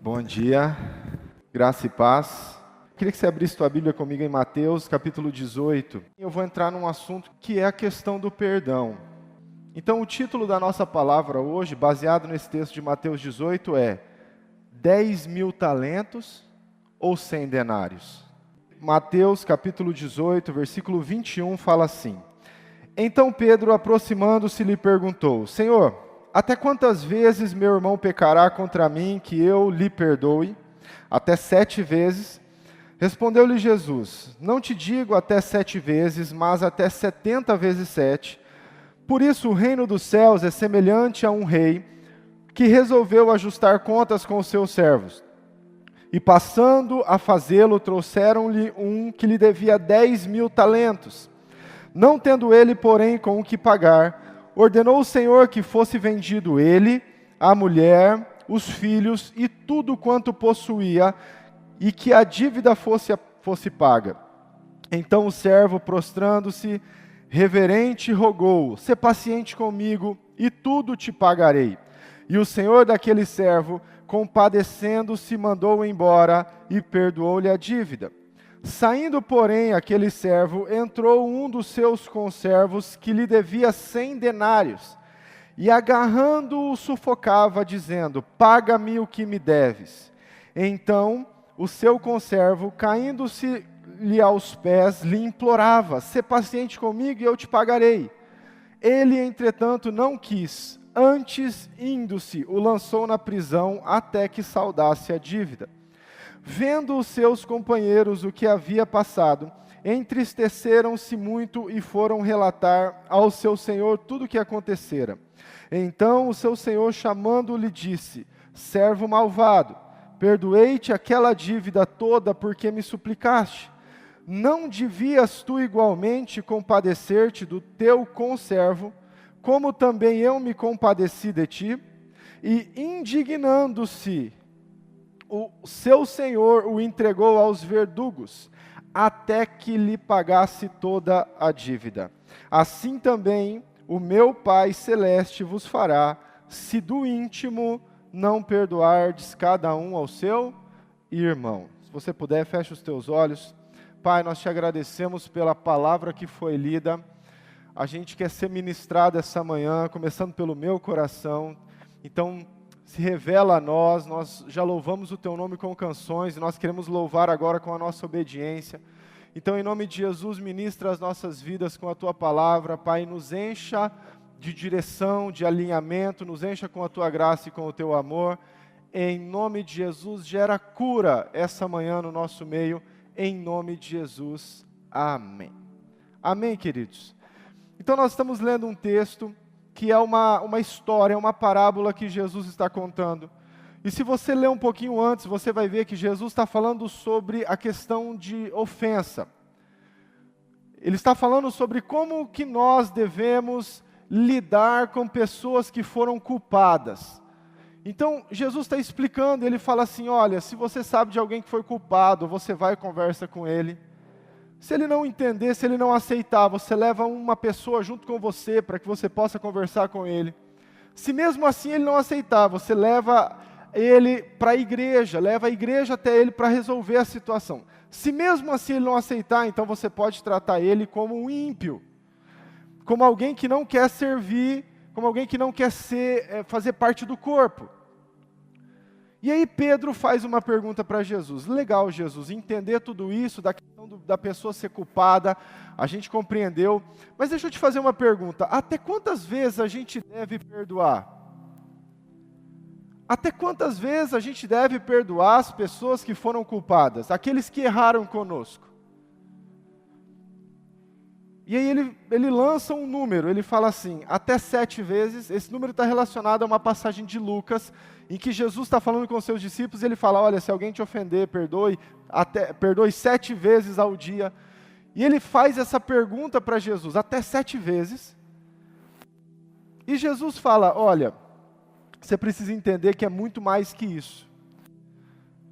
Bom dia, graça e paz. Queria que você abrisse tua Bíblia comigo em Mateus, capítulo 18. Eu vou entrar num assunto que é a questão do perdão. Então, o título da nossa palavra hoje, baseado nesse texto de Mateus 18, é 10.000 talentos ou 100 denários? Mateus, capítulo 18, versículo 21, fala assim: Então Pedro, aproximando-se, lhe perguntou: Senhor, até quantas vezes meu irmão pecará contra mim que eu lhe perdoe? Até 7 vezes? Respondeu-lhe Jesus: Não te digo até 7 vezes, mas até 70 vezes 7. Por isso o reino dos céus é semelhante a um rei que resolveu ajustar contas com os seus servos. E passando a fazê-lo, trouxeram-lhe um que lhe devia 10.000 talentos. Não tendo ele, porém, com o que pagar, ordenou o Senhor que fosse vendido ele, a mulher, os filhos e tudo quanto possuía, e que a dívida fosse paga. Então o servo, prostrando-se, reverente, rogou: Sê paciente comigo, e tudo te pagarei. E o senhor daquele servo, compadecendo-se, mandou-o embora e perdoou-lhe a dívida. Saindo, porém, aquele servo, entrou um dos seus conservos que lhe devia 100 denários, e agarrando-o sufocava, dizendo: Paga-me o que me deves. Então o seu conservo, caindo-se-lhe aos pés, lhe implorava: Sê paciente comigo e eu te pagarei. Ele, entretanto, não quis. Antes, indo-se, o lançou na prisão até que saldasse a dívida. Vendo os seus companheiros o que havia passado, entristeceram-se muito e foram relatar ao seu senhor tudo o que acontecera. Então o seu senhor, chamando-o, lhe disse: Servo malvado, perdoei-te aquela dívida toda porque me suplicaste. Não devias tu igualmente compadecer-te do teu conservo, como também eu me compadeci de ti? E indignando-se, o seu senhor o entregou aos verdugos, até que lhe pagasse toda a dívida. Assim também o meu Pai Celeste vos fará, se do íntimo não perdoardes cada um ao seu irmão. Se você puder, feche os teus olhos. Pai, nós te agradecemos pela palavra que foi lida. A gente quer ser ministrado essa manhã, começando pelo meu coração. Então, se revela a nós já louvamos o teu nome com canções, e nós queremos louvar agora com a nossa obediência. Então, em nome de Jesus, ministra as nossas vidas com a tua palavra, Pai, nos encha de direção, de alinhamento, nos encha com a tua graça e com o teu amor. Em nome de Jesus, gera cura essa manhã no nosso meio, em nome de Jesus, amém. Amém, queridos? Então nós estamos lendo um texto que é uma história, uma parábola que Jesus está contando. E se você ler um pouquinho antes, você vai ver que Jesus está falando sobre a questão de ofensa. Ele está falando sobre como que nós devemos lidar com pessoas que foram culpadas. Então, Jesus está explicando, ele fala assim: olha, se você sabe de alguém que foi culpado, você vai e conversa com ele. Se ele não entender, se ele não aceitar, você leva uma pessoa junto com você para que você possa conversar com ele. Se mesmo assim ele não aceitar, você leva ele para a igreja, leva a igreja até ele para resolver a situação. Se mesmo assim ele não aceitar, então você pode tratar ele como um ímpio, como alguém que não quer servir, como alguém que não quer fazer parte do corpo. E aí Pedro faz uma pergunta para Jesus. Legal, Jesus, entender tudo isso, da questão da pessoa ser culpada, a gente compreendeu. Mas deixa eu te fazer uma pergunta. Até quantas vezes a gente deve perdoar? Até quantas vezes a gente deve perdoar as pessoas que foram culpadas? Aqueles que erraram conosco? E aí ele lança um número, ele fala assim: até 7 vezes. Esse número está relacionado a uma passagem de Lucas, em que Jesus está falando com os seus discípulos, e ele fala: olha, se alguém te ofender, perdoe 7 vezes ao dia. E ele faz essa pergunta para Jesus: até 7 vezes. E Jesus fala: olha, você precisa entender que é muito mais que isso.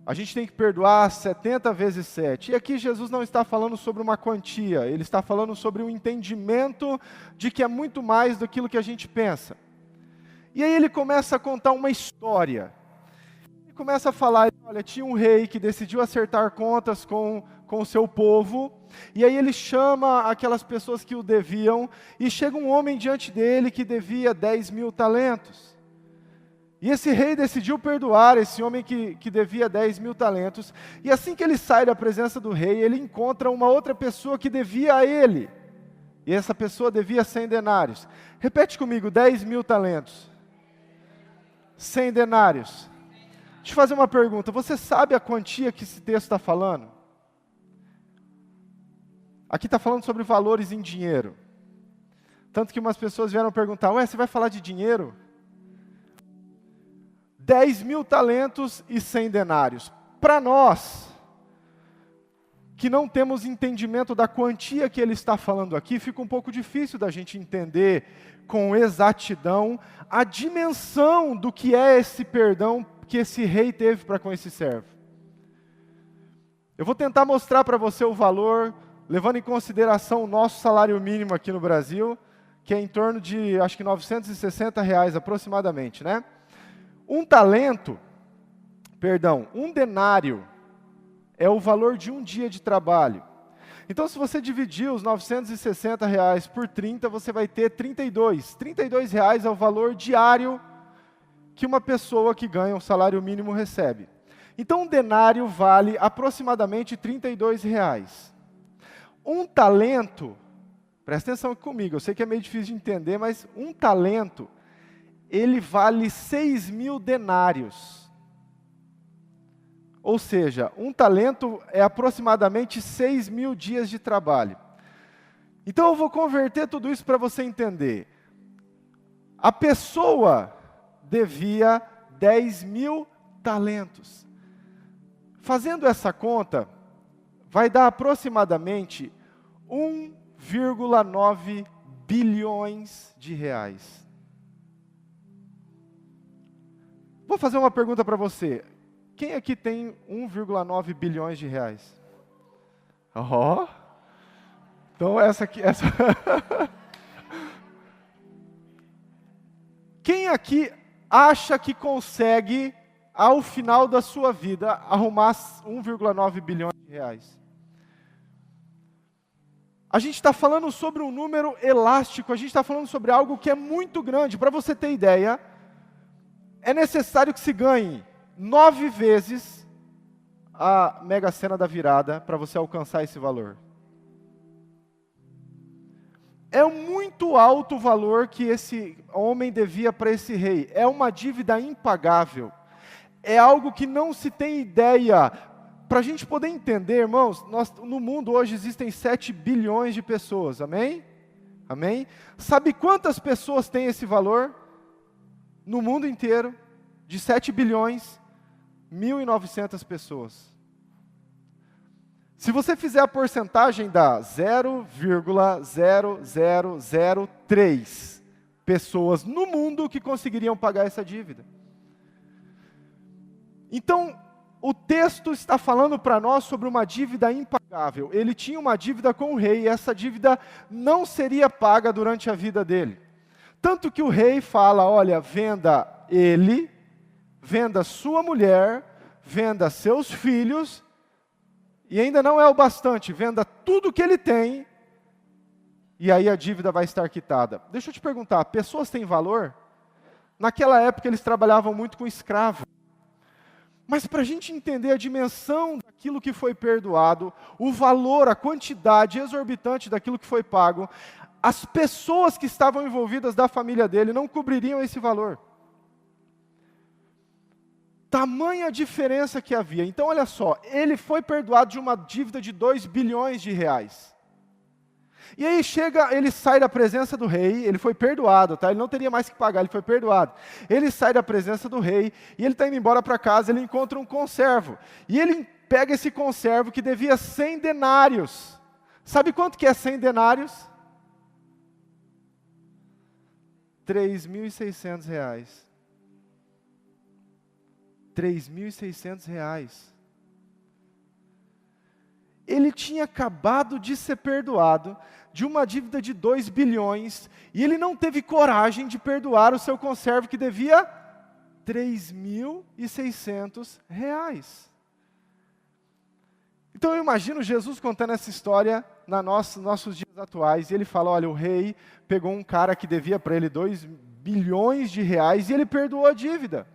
A gente tem que perdoar 70 vezes 7. E aqui Jesus não está falando sobre uma quantia, ele está falando sobre um entendimento de que é muito mais do que a gente pensa. E aí ele começa a contar uma história. começa a falar, olha, tinha um rei que decidiu acertar contas com o seu povo, e aí ele chama aquelas pessoas que o deviam, e chega um homem diante dele que devia 10.000 talentos. E esse rei decidiu perdoar esse homem que devia 10.000 talentos, e assim que ele sai da presença do rei, ele encontra uma outra pessoa que devia a ele, e essa pessoa devia 100 denários. Repete comigo, 10.000 talentos. 100 denários. Deixa eu fazer uma pergunta, você sabe a quantia que esse texto está falando? Aqui está falando sobre valores em dinheiro. Tanto que umas pessoas vieram perguntar, você vai falar de dinheiro? 10.000 talentos e 100 denários. Para nós, que não temos entendimento da quantia que ele está falando aqui, fica um pouco difícil da gente entender com exatidão a dimensão do que é esse perdão que esse rei teve para com esse servo. Eu vou tentar mostrar para você o valor, levando em consideração o nosso salário mínimo aqui no Brasil, que é em torno de, acho que R$960 aproximadamente, né? Um denário é o valor de um dia de trabalho. Então, se você dividir os R$960 por 30, você vai ter 32. R$32 é o valor diário que uma pessoa que ganha um salário mínimo recebe. Então, um denário vale aproximadamente R$32. Um talento, presta atenção aqui comigo, eu sei que é meio difícil de entender, mas um talento, ele vale 6.000 denários. Ou seja, um talento é aproximadamente 6.000 dias de trabalho. Então eu vou converter tudo isso para você entender. A pessoa devia 10.000 talentos. Fazendo essa conta, vai dar aproximadamente 1,9 bilhões de reais. Vou fazer uma pergunta para você. Quem aqui tem 1,9 bilhões de reais? Então essa aqui... Quem aqui acha que consegue, ao final da sua vida, arrumar 1,9 bilhões de reais? A gente está falando sobre um número elástico, a gente está falando sobre algo que é muito grande. Para você ter ideia, é necessário que se ganhe 9 vezes a Mega Sena da virada para você alcançar esse valor. É muito alto o valor que esse homem devia para esse rei. É uma dívida impagável. É algo que não se tem ideia. Para a gente poder entender, irmãos, no mundo hoje existem 7 bilhões de pessoas, amém? Amém? Sabe quantas pessoas têm esse valor? No mundo inteiro, de 7 bilhões, 1.900 pessoas. Se você fizer a porcentagem, dá 0,0003 pessoas no mundo que conseguiriam pagar essa dívida. Então, o texto está falando para nós sobre uma dívida impagável. Ele tinha uma dívida com o rei e essa dívida não seria paga durante a vida dele. Tanto que o rei fala, olha, venda ele, venda sua mulher, venda seus filhos, e ainda não é o bastante, venda tudo que ele tem, e aí a dívida vai estar quitada. Deixa eu te perguntar, pessoas têm valor? Naquela época eles trabalhavam muito com escravo. Mas para a gente entender a dimensão daquilo que foi perdoado, o valor, a quantidade exorbitante daquilo que foi pago, as pessoas que estavam envolvidas da família dele não cobririam esse valor. Tamanha diferença que havia. Então, olha só, ele foi perdoado de uma dívida de 2 bilhões de reais. E aí ele sai da presença do rei, ele foi perdoado, tá? Ele não teria mais que pagar, ele foi perdoado. Ele sai da presença do rei, e ele está indo embora para casa, ele encontra um conservo. E ele pega esse conservo que devia 100 denários. Sabe quanto que é 100 denários? R$3.600. R$3.600. Ele tinha acabado de ser perdoado de uma dívida de 2 bilhões, e ele não teve coragem de perdoar o seu conservo que devia R$ 3.600. Então eu imagino Jesus contando essa história nos nossos dias atuais, e ele fala, olha, o rei pegou um cara que devia para ele 2 bilhões de reais e ele perdoou a dívida.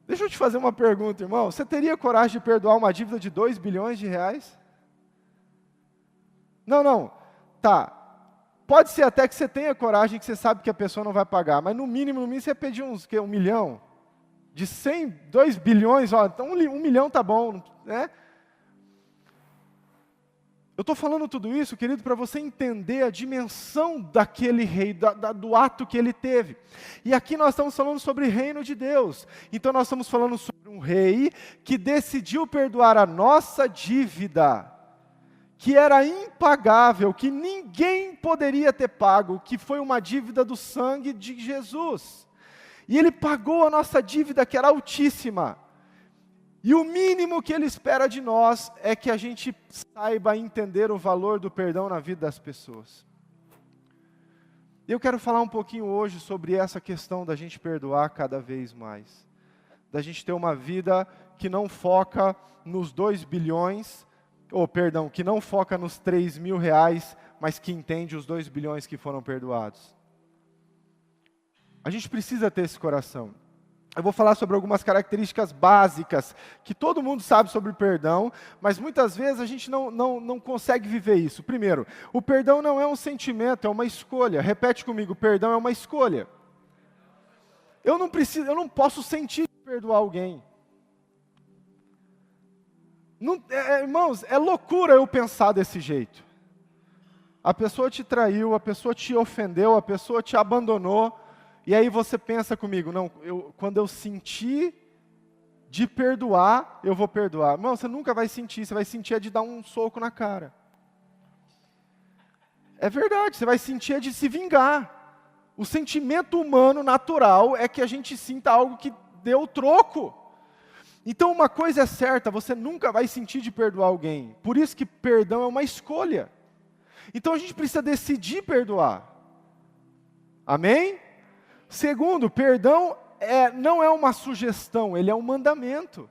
Deixa eu te fazer uma pergunta, irmão, você teria coragem de perdoar uma dívida de 2 bilhões de reais? Não, tá, pode ser até que você tenha coragem, que você sabe que a pessoa não vai pagar, mas no mínimo você pedir uns, 1 milhão? De 100, 2 bilhões, ó, então 1 milhão tá bom, né? Eu estou falando tudo isso, querido, para você entender a dimensão daquele rei, do ato que ele teve. E aqui nós estamos falando sobre o reino de Deus. Então nós estamos falando sobre um rei que decidiu perdoar a nossa dívida, que era impagável, que ninguém poderia ter pago, que foi uma dívida do sangue de Jesus. E ele pagou a nossa dívida, que era altíssima. E o mínimo que ele espera de nós é que a gente saiba entender o valor do perdão na vida das pessoas. Eu quero falar um pouquinho hoje sobre essa questão da gente perdoar cada vez mais. Da gente ter uma vida que não foca nos 2 bilhões, que não foca nos 3 mil reais, mas que entende os 2 bilhões que foram perdoados. A gente precisa ter esse coração. Eu vou falar sobre algumas características básicas que todo mundo sabe sobre perdão, mas muitas vezes a gente não consegue viver isso. Primeiro, o perdão não é um sentimento, é uma escolha. Repete comigo, perdão é uma escolha. Eu não posso sentir perdoar alguém. Irmãos, é loucura eu pensar desse jeito. A pessoa te traiu, a pessoa te ofendeu, a pessoa te abandonou. E aí você pensa comigo, quando eu sentir de perdoar, eu vou perdoar. Não, você nunca vai sentir, você vai sentir é de dar um soco na cara. É verdade, você vai sentir é de se vingar. O sentimento humano natural é que a gente sinta algo que deu troco. Então uma coisa é certa, você nunca vai sentir de perdoar alguém. Por isso que perdão é uma escolha. Então a gente precisa decidir perdoar. Amém? Segundo, perdão não é uma sugestão, ele é um mandamento.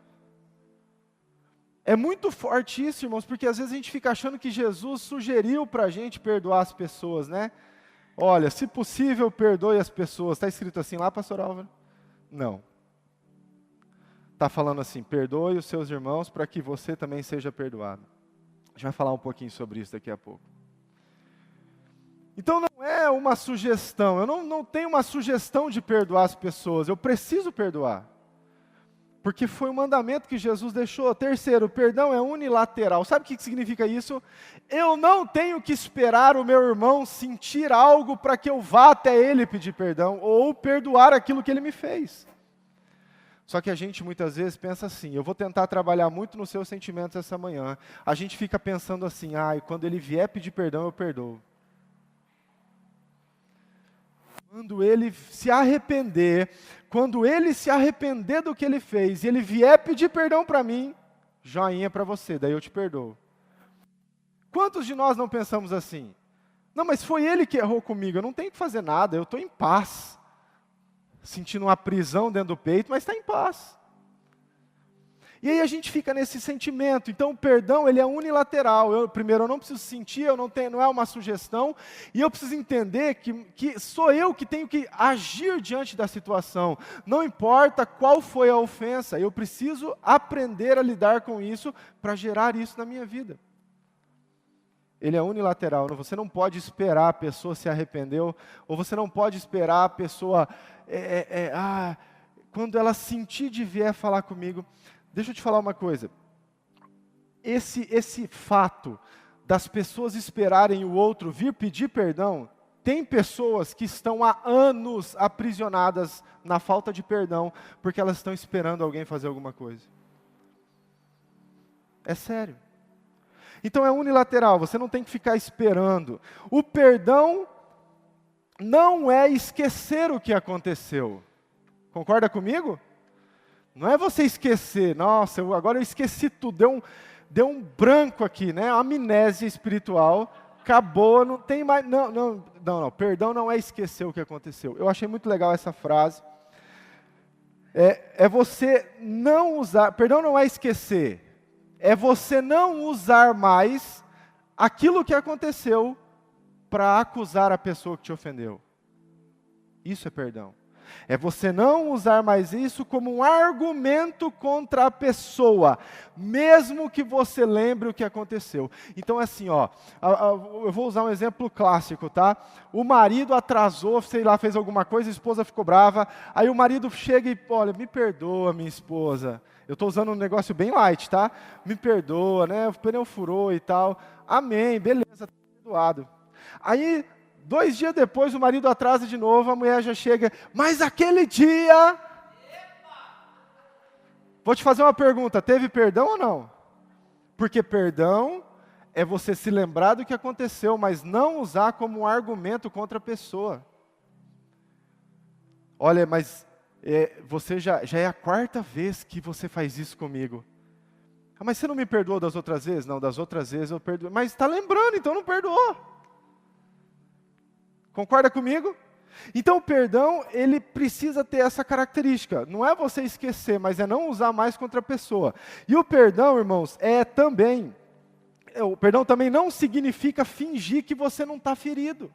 É muito forte isso, irmãos, porque às vezes a gente fica achando que Jesus sugeriu para a gente perdoar as pessoas, né? Olha, se possível, perdoe as pessoas. Está escrito assim lá, pastor Álvaro? Não. Está falando assim, perdoe os seus irmãos para que você também seja perdoado. A gente vai falar um pouquinho sobre isso daqui a pouco. Então não é uma sugestão, eu não tenho uma sugestão de perdoar as pessoas, eu preciso perdoar. Porque foi um mandamento que Jesus deixou. Terceiro, o perdão é unilateral. Sabe o que significa isso? Eu não tenho que esperar o meu irmão sentir algo para que eu vá até ele pedir perdão, ou perdoar aquilo que ele me fez. Só que a gente muitas vezes pensa assim, eu vou tentar trabalhar muito nos seus sentimentos essa manhã. A gente fica pensando assim, quando ele vier pedir perdão, eu perdoo. Quando ele se arrepender do que ele fez, e ele vier pedir perdão para mim, joinha para você, daí eu te perdoo. Quantos de nós não pensamos assim? Não, mas foi ele que errou comigo, eu não tenho que fazer nada, eu estou em paz. Sentindo uma prisão dentro do peito, mas está em paz. E aí a gente fica nesse sentimento. Então o perdão, ele é unilateral. Primeiro, eu não preciso sentir, não é uma sugestão. E eu preciso entender que sou eu que tenho que agir diante da situação. Não importa qual foi a ofensa, eu preciso aprender a lidar com isso para gerar isso na minha vida. Ele é unilateral. Você não pode esperar a pessoa se arrepender, ou você não pode esperar a pessoa, quando ela sentir de vier falar comigo. Deixa eu te falar uma coisa, esse fato das pessoas esperarem o outro vir pedir perdão, tem pessoas que estão há anos aprisionadas na falta de perdão, porque elas estão esperando alguém fazer alguma coisa. É sério. Então é unilateral, você não tem que ficar esperando. O perdão não é esquecer o que aconteceu. Concorda comigo? Não é você esquecer, nossa, agora eu esqueci tudo, deu um branco aqui, né? Amnésia espiritual, acabou, não tem mais, não, perdão não é esquecer o que aconteceu. Eu achei muito legal essa frase, É você não usar, perdão não é esquecer, é você não usar mais aquilo que aconteceu para acusar a pessoa que te ofendeu. Isso é perdão. É você não usar mais isso como um argumento contra a pessoa, mesmo que você lembre o que aconteceu. Então é assim, ó, eu vou usar um exemplo clássico, tá? O marido atrasou, sei lá, fez alguma coisa, a esposa ficou brava, aí o marido chega e, olha, me perdoa, minha esposa. Eu estou usando um negócio bem light, tá? Me perdoa, né? O pneu furou e tal. Amém, beleza, tá perdoado. Aí 2 dias depois, o marido atrasa de novo, a mulher já chega, mas aquele dia... Vou te fazer uma pergunta, teve perdão ou não? Porque perdão é você se lembrar do que aconteceu, mas não usar como um argumento contra a pessoa. Olha, mas você já é a 4ª vez que você faz isso comigo. Ah, mas você não me perdoou das outras vezes? Não, das outras vezes eu perdoei. Mas está lembrando, então não perdoou. Concorda comigo? Então o perdão, ele precisa ter essa característica. Não é você esquecer, mas é não usar mais contra a pessoa. E o perdão, irmãos, o perdão também não significa fingir que você não está ferido.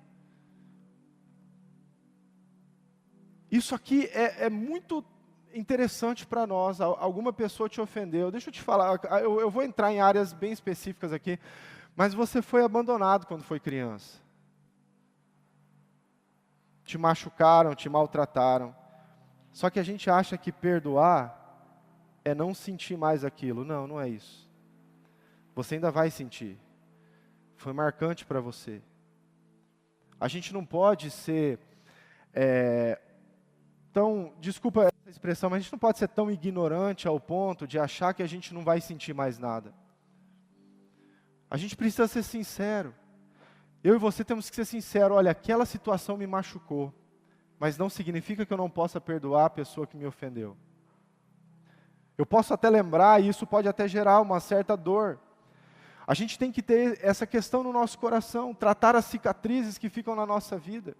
Isso aqui é muito interessante para nós. Alguma pessoa te ofendeu. Deixa eu te falar, eu vou entrar em áreas bem específicas aqui, mas você foi abandonado quando foi criança. Te machucaram, te maltrataram. Só que a gente acha que perdoar é não sentir mais aquilo. Não, não é isso. Você ainda vai sentir. Foi marcante para você. A gente não pode ser desculpa essa expressão, mas a gente não pode ser tão ignorante ao ponto de achar que a gente não vai sentir mais nada. A gente precisa ser sincero. Eu e você temos que ser sinceros, olha, aquela situação me machucou, mas não significa que eu não possa perdoar a pessoa que me ofendeu. Eu posso até lembrar, e isso pode até gerar uma certa dor. A gente tem que ter essa questão no nosso coração, tratar as cicatrizes que ficam na nossa vida,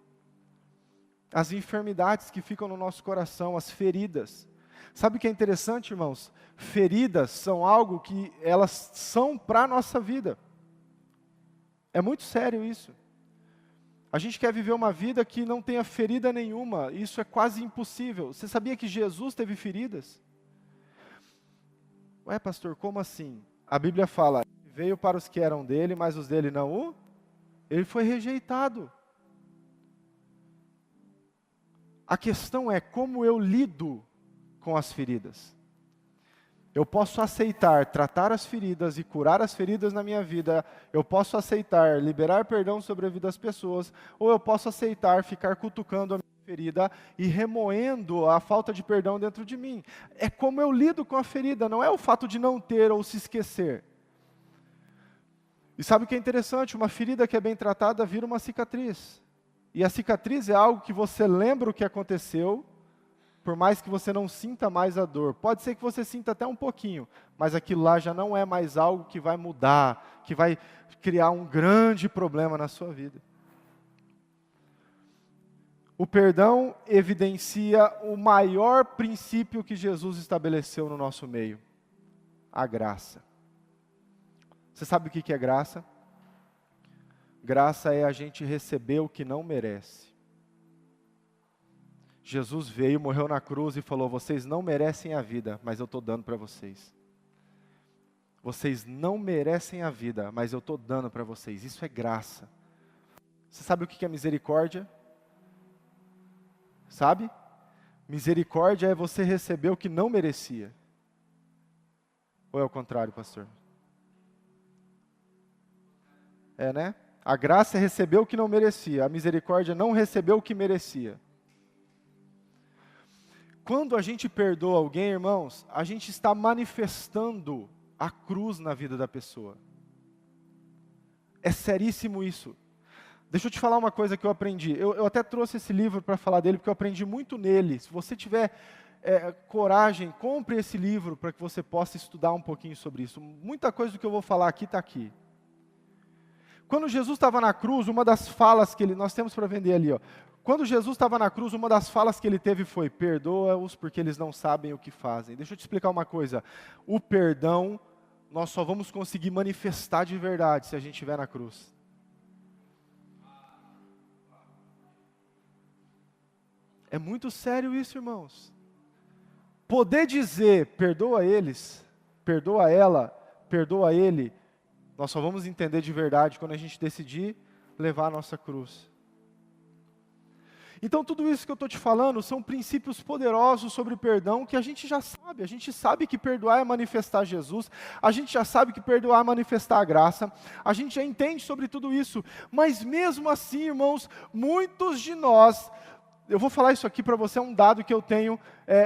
as enfermidades que ficam no nosso coração, as feridas. Sabe o que é interessante, irmãos? Feridas são algo que elas são para a nossa vida. É muito sério isso. A gente quer viver uma vida que não tenha ferida nenhuma. Isso é quase impossível. Você sabia que Jesus teve feridas? Ué, pastor, como assim? A Bíblia fala, veio para os que eram dele, mas os dele não ele foi rejeitado. A questão é como eu lido com as feridas. Eu posso aceitar, tratar as feridas e curar as feridas na minha vida. Eu posso aceitar, liberar perdão sobre a vida das pessoas. Ou eu posso aceitar, ficar cutucando a minha ferida e remoendo a falta de perdão dentro de mim. É como eu lido com a ferida, não é o fato de não ter ou se esquecer. E sabe o que é interessante? Uma ferida que é bem tratada vira uma cicatriz. E a cicatriz é algo que você lembra o que aconteceu, por mais que você não sinta mais a dor. Pode ser que você sinta até um pouquinho, mas aquilo lá já não é mais algo que vai mudar, que vai criar um grande problema na sua vida. O perdão evidencia o maior princípio que Jesus estabeleceu no nosso meio, a graça. Você sabe o que é graça? Graça é a gente receber o que não merece. Jesus veio, morreu na cruz e falou, vocês não merecem a vida, mas eu estou dando para vocês. Vocês não merecem a vida, mas eu estou dando para vocês. Isso é graça. Você sabe o que é misericórdia? Sabe? Misericórdia é você receber o que não merecia. Ou é o contrário, pastor? É, né? A graça é receber o que não merecia. A misericórdia não recebeu o que merecia. Quando a gente perdoa alguém, irmãos, a gente está manifestando a cruz na vida da pessoa. É seríssimo isso. Deixa eu te falar uma coisa que eu aprendi. Eu até trouxe esse livro para falar dele, porque eu aprendi muito nele. Se você tiver coragem, compre esse livro para que você possa estudar um pouquinho sobre isso. Muita coisa do que eu vou falar aqui está aqui. Quando Jesus estava na cruz, uma das falas que nós temos para vender ali, ó, Quando Jesus estava na cruz, uma das falas que ele teve foi: perdoa-os porque eles não sabem o que fazem. Deixa eu te explicar uma coisa. O perdão, nós só vamos conseguir manifestar de verdade se a gente estiver na cruz. É muito sério isso, irmãos. Poder dizer, perdoa eles, perdoa ela, perdoa ele, nós só vamos entender de verdade quando a gente decidir levar a nossa cruz. Então tudo isso que eu estou te falando são princípios poderosos sobre perdão que a gente já sabe. A gente sabe que perdoar é manifestar Jesus, a gente já sabe que perdoar é manifestar a graça, a gente já entende sobre tudo isso, mas mesmo assim, irmãos, muitos de nós, eu vou falar isso aqui para você, é um dado que eu tenho,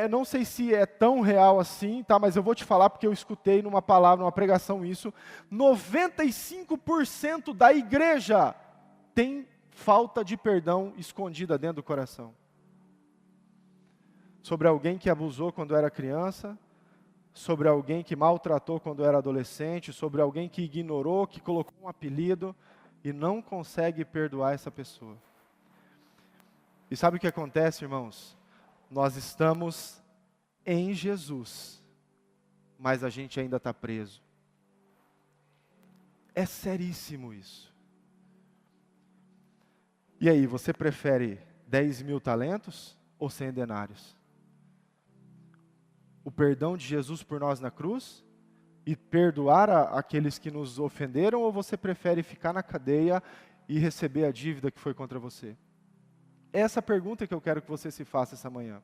não sei se é tão real assim, tá? Mas eu vou te falar porque eu escutei numa palavra, numa pregação isso, 95% da igreja tem falta de perdão escondida dentro do coração. Sobre alguém que abusou quando era criança, sobre alguém que maltratou quando era adolescente, sobre alguém que ignorou, que colocou um apelido e não consegue perdoar essa pessoa. E sabe o que acontece, irmãos? Nós estamos em Jesus, mas a gente ainda está preso. É seríssimo isso. E aí, você prefere 10.000 talentos ou 100 denários? O perdão de Jesus por nós na cruz e perdoar aqueles que nos ofenderam, ou você prefere ficar na cadeia e receber a dívida que foi contra você? Essa pergunta que eu quero que você se faça essa manhã.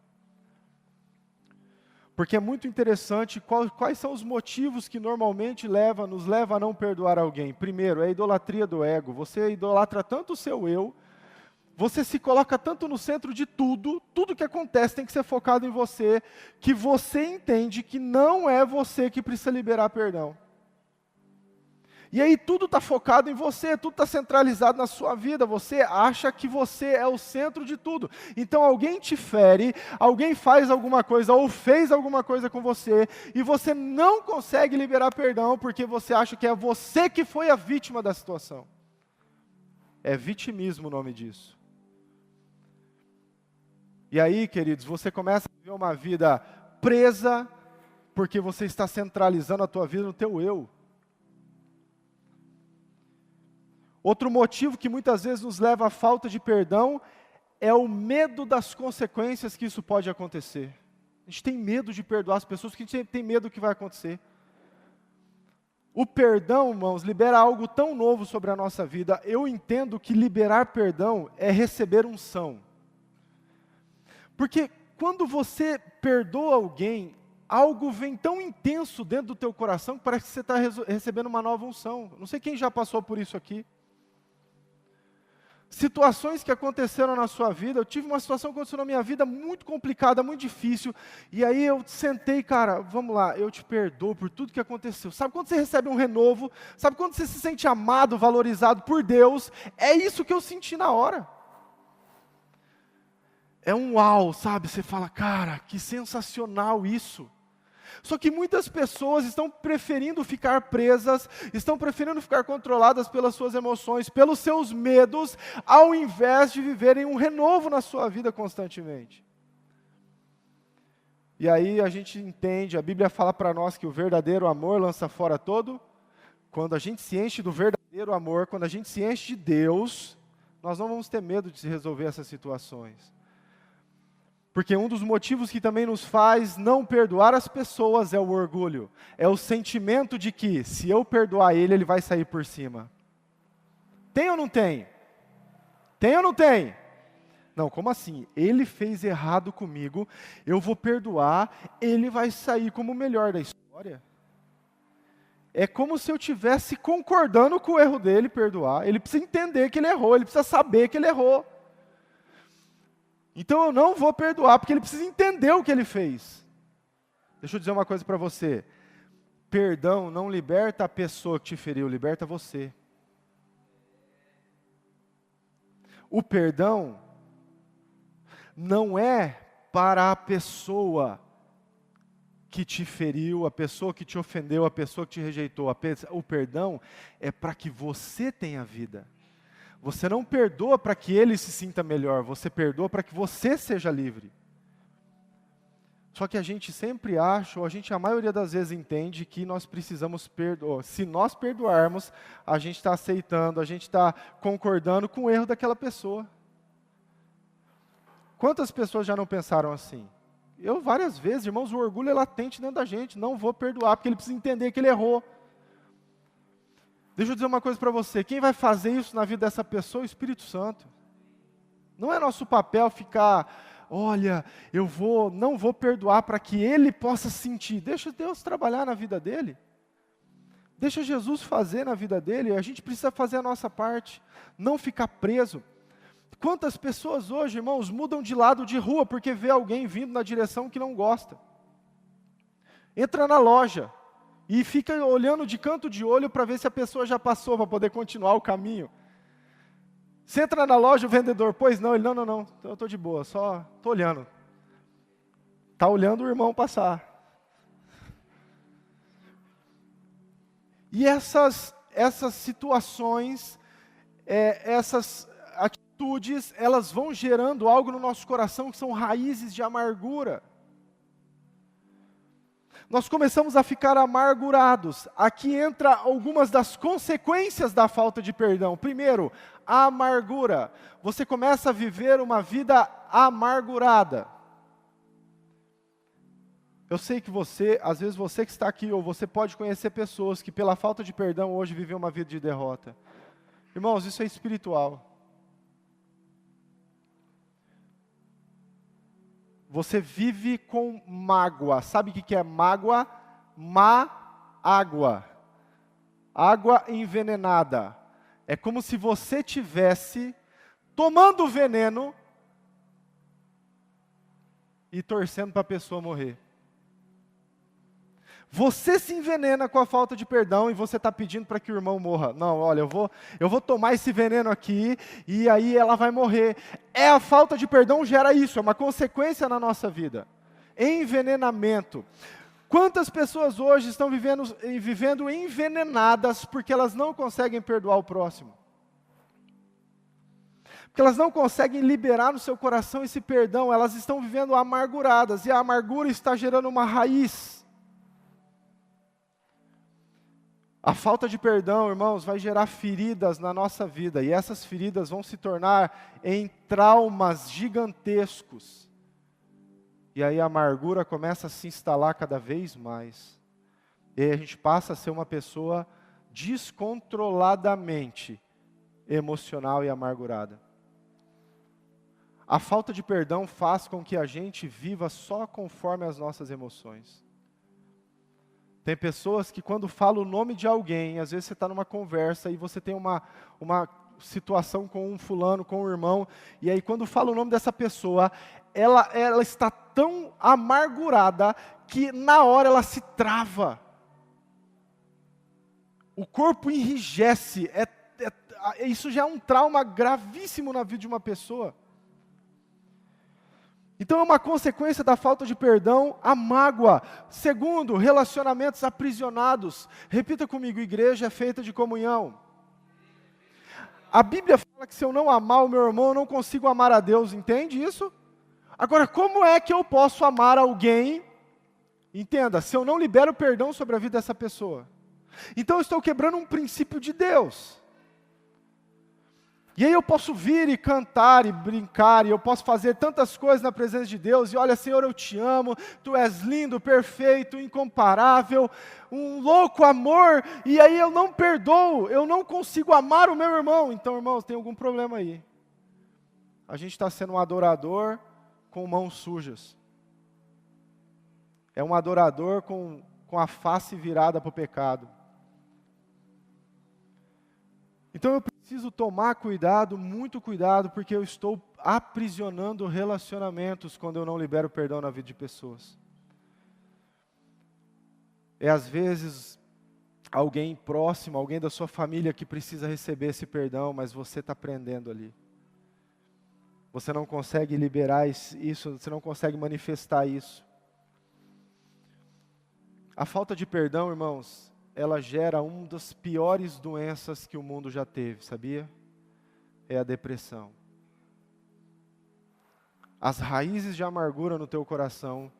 Porque é muito interessante quais são os motivos que normalmente nos leva a não perdoar alguém. Primeiro, é a idolatria do ego. Você idolatra tanto o seu eu, você se coloca tanto no centro de tudo que acontece tem que ser focado em você, que você entende que não é você que precisa liberar perdão. E aí tudo está focado em você, tudo está centralizado na sua vida, você acha que você é o centro de tudo. Então alguém te fere, alguém faz alguma coisa ou fez alguma coisa com você, e você não consegue liberar perdão porque você acha que é você que foi a vítima da situação. É vitimismo o nome disso. E aí, queridos, você começa a viver uma vida presa porque você está centralizando a tua vida no teu eu. Outro motivo que muitas vezes nos leva à falta de perdão é o medo das consequências que isso pode acontecer. A gente tem medo de perdoar as pessoas porque a gente tem medo do que vai acontecer. O perdão, irmãos, libera algo tão novo sobre a nossa vida. Eu entendo que liberar perdão é receber unção. Porque quando você perdoa alguém, algo vem tão intenso dentro do teu coração que parece que você está recebendo uma nova unção. Não sei quem já passou por isso aqui. Situações que aconteceram na sua vida, eu tive uma situação que aconteceu na minha vida muito complicada, muito difícil, e aí eu sentei, cara, vamos lá, eu te perdoo por tudo que aconteceu. Sabe quando você recebe um renovo? Sabe quando você se sente amado, valorizado por Deus? É isso que eu senti na hora. É um uau, sabe? Você fala, cara, que sensacional isso. Só que muitas pessoas estão preferindo ficar presas, estão preferindo ficar controladas pelas suas emoções, pelos seus medos, ao invés de viverem um renovo na sua vida constantemente. E aí a gente entende, a Bíblia fala para nós que o verdadeiro amor lança fora todo. Quando a gente se enche do verdadeiro amor, quando a gente se enche de Deus, nós não vamos ter medo de resolver essas situações. Porque um dos motivos que também nos faz não perdoar as pessoas é o orgulho. É o sentimento de que, se eu perdoar ele, ele vai sair por cima. Tem ou não tem? Tem ou não tem? Não, como assim? Ele fez errado comigo, eu vou perdoar, ele vai sair como o melhor da história. É como se eu estivesse concordando com o erro dele, perdoar. Ele precisa entender que ele errou, ele precisa saber que ele errou. Então eu não vou perdoar, porque ele precisa entender o que ele fez. Deixa eu dizer uma coisa para você. Perdão não liberta a pessoa que te feriu, liberta você. O perdão não é para a pessoa que te feriu, a pessoa que te ofendeu, a pessoa que te rejeitou. O perdão é para que você tenha vida. Você não perdoa para que ele se sinta melhor, você perdoa para que você seja livre. Só que a gente sempre acha, ou a maioria das vezes entende que nós precisamos perdoar. Se nós perdoarmos, a gente está aceitando, a gente está concordando com o erro daquela pessoa. Quantas pessoas já não pensaram assim? Eu várias vezes, irmãos, o orgulho é latente dentro da gente, não vou perdoar, porque ele precisa entender que ele errou. Deixa eu dizer uma coisa para você, quem vai fazer isso na vida dessa pessoa é o Espírito Santo. Não é nosso papel ficar, olha, não vou perdoar para que ele possa sentir. Deixa Deus trabalhar na vida dele. Deixa Jesus fazer na vida dele, a gente precisa fazer a nossa parte, não ficar preso. Quantas pessoas hoje, irmãos, mudam de lado de rua porque vê alguém vindo na direção que não gosta? Entra na loja e fica olhando de canto de olho para ver se a pessoa já passou, para poder continuar o caminho. Você entra na loja, o vendedor, pois não, ele, não, eu estou de boa, só estou olhando. Está olhando o irmão passar. E essas situações, essas atitudes, elas vão gerando algo no nosso coração que são raízes de amargura. Nós começamos a ficar amargurados. Aqui entra algumas das consequências da falta de perdão. Primeiro, a amargura. Você começa a viver uma vida amargurada. Eu sei que às vezes você que está aqui, ou você pode conhecer pessoas que pela falta de perdão hoje vivem uma vida de derrota. Irmãos, isso é espiritual. Você vive com mágoa. Sabe o que é mágoa? Má água. Água envenenada. É como se você tivesse tomando veneno e torcendo para a pessoa morrer. Você se envenena com a falta de perdão e você está pedindo para que o irmão morra. Não, olha, eu vou tomar esse veneno aqui e aí ela vai morrer. A falta de perdão gera isso, é uma consequência na nossa vida. Envenenamento. Quantas pessoas hoje estão vivendo envenenadas porque elas não conseguem perdoar o próximo? Porque elas não conseguem liberar no seu coração esse perdão, elas estão vivendo amarguradas e a amargura está gerando uma raiz. A falta de perdão, irmãos, vai gerar feridas na nossa vida, e essas feridas vão se tornar em traumas gigantescos. E aí a amargura começa a se instalar cada vez mais. E aí a gente passa a ser uma pessoa descontroladamente emocional e amargurada. A falta de perdão faz com que a gente viva só conforme as nossas emoções. Tem pessoas que quando fala o nome de alguém, às vezes você está numa conversa e você tem uma situação com um fulano, com um irmão, e aí quando fala o nome dessa pessoa, ela está tão amargurada que na hora ela se trava. O corpo enrijece, isso já é um trauma gravíssimo na vida de uma pessoa. Então é uma consequência da falta de perdão, a mágoa. Segundo, relacionamentos aprisionados. Repita comigo, igreja é feita de comunhão. A Bíblia fala que se eu não amar o meu irmão, eu não consigo amar a Deus, entende isso? Agora, como é que eu posso amar alguém? Entenda, se eu não libero perdão sobre a vida dessa pessoa. Então eu estou quebrando um princípio de Deus. E aí eu posso vir e cantar e brincar, e eu posso fazer tantas coisas na presença de Deus, e olha, Senhor, eu te amo, Tu és lindo, perfeito, incomparável, um louco amor, e aí eu não perdoo, eu não consigo amar o meu irmão. Então, irmãos, tem algum problema aí. A gente está sendo um adorador com mãos sujas. É um adorador com a face virada para o pecado. Então eu preciso tomar cuidado, muito cuidado, porque eu estou aprisionando relacionamentos quando eu não libero perdão na vida de pessoas. Às vezes alguém próximo, alguém da sua família que precisa receber esse perdão, mas você está prendendo ali. Você não consegue liberar isso, você não consegue manifestar isso. A falta de perdão, irmãos, ela gera uma das piores doenças que o mundo já teve, sabia? é a depressão. As raízes de amargura no teu coração.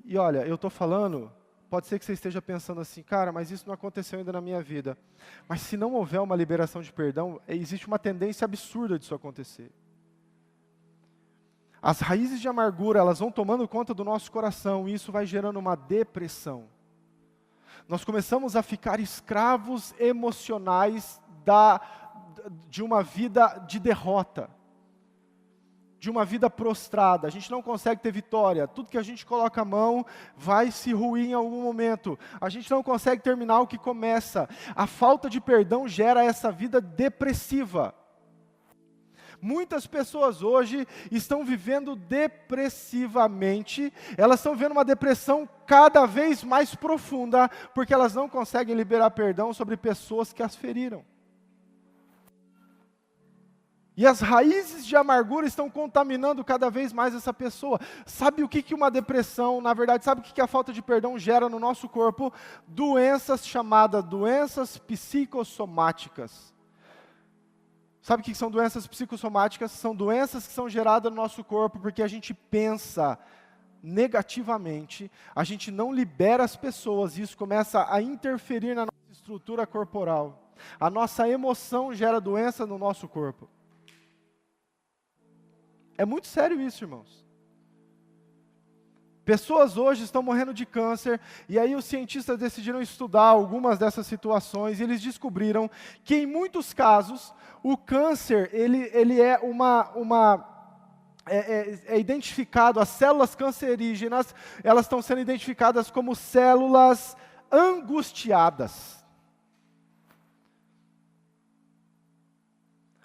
E olha, eu estou falando, pode ser que você esteja pensando assim, cara, mas isso não aconteceu ainda na minha vida. Mas se não houver uma liberação de perdão, existe uma tendência absurda disso acontecer. As raízes de amargura, elas vão tomando conta do nosso coração e isso vai gerando uma depressão. Nós começamos a ficar escravos emocionais de uma vida de derrota, de uma vida prostrada. A gente não consegue ter vitória. Tudo que a gente coloca a mão vai se ruir em algum momento. A gente não consegue terminar o que começa. A falta de perdão gera essa vida depressiva. Muitas pessoas hoje estão vivendo depressivamente, elas estão vivendo uma depressão cada vez mais profunda, porque elas não conseguem liberar perdão sobre pessoas que as feriram. E as raízes de amargura estão contaminando cada vez mais essa pessoa. Sabe o que uma depressão, na verdade, sabe o que a falta de perdão gera no nosso corpo? Doenças chamadas doenças psicossomáticas. Sabe o que são doenças psicossomáticas? São doenças que são geradas no nosso corpo porque a gente pensa negativamente, a gente não libera as pessoas e isso começa a interferir na nossa estrutura corporal. A nossa emoção gera doença no nosso corpo. É muito sério isso, irmãos. Pessoas hoje estão morrendo de câncer, e aí os cientistas decidiram estudar algumas dessas situações, e eles descobriram que em muitos casos, o câncer, ele é é identificado, as células cancerígenas, elas estão sendo identificadas como células angustiadas.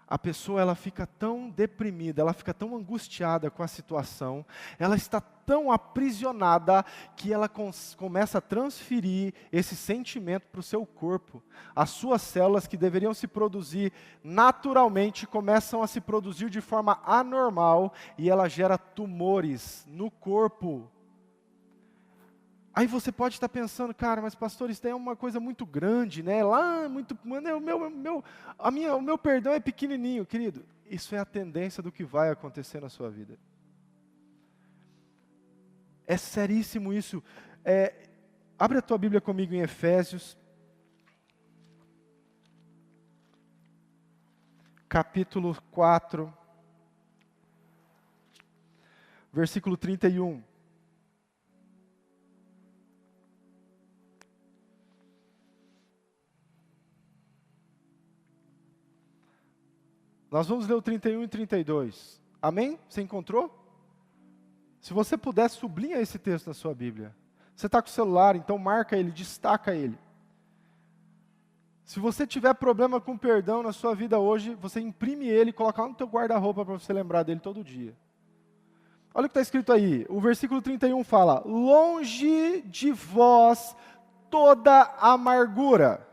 A pessoa ela fica tão deprimida, ela fica tão angustiada com a situação, ela está tão aprisionada que ela começa a transferir esse sentimento para o seu corpo. As suas células que deveriam se produzir naturalmente começam a se produzir de forma anormal e ela gera tumores no corpo. Aí você pode estar pensando, cara, mas pastor, isso daí é uma coisa muito grande, né? Lá, muito, o meu perdão é pequenininho, querido. Isso é a tendência do que vai acontecer na sua vida. É seríssimo isso. Abre a tua Bíblia comigo em Efésios, capítulo 4, versículo 31. Nós vamos ler o 31 e 32. Amém? Você encontrou? Se você puder, sublinha esse texto na sua Bíblia. Você está com o celular, então marca ele, destaca ele. Se você tiver problema com perdão na sua vida hoje, você imprime ele e coloca lá no teu guarda-roupa para você lembrar dele todo dia. Olha o que está escrito aí. O versículo 31 fala: longe de vós toda amargura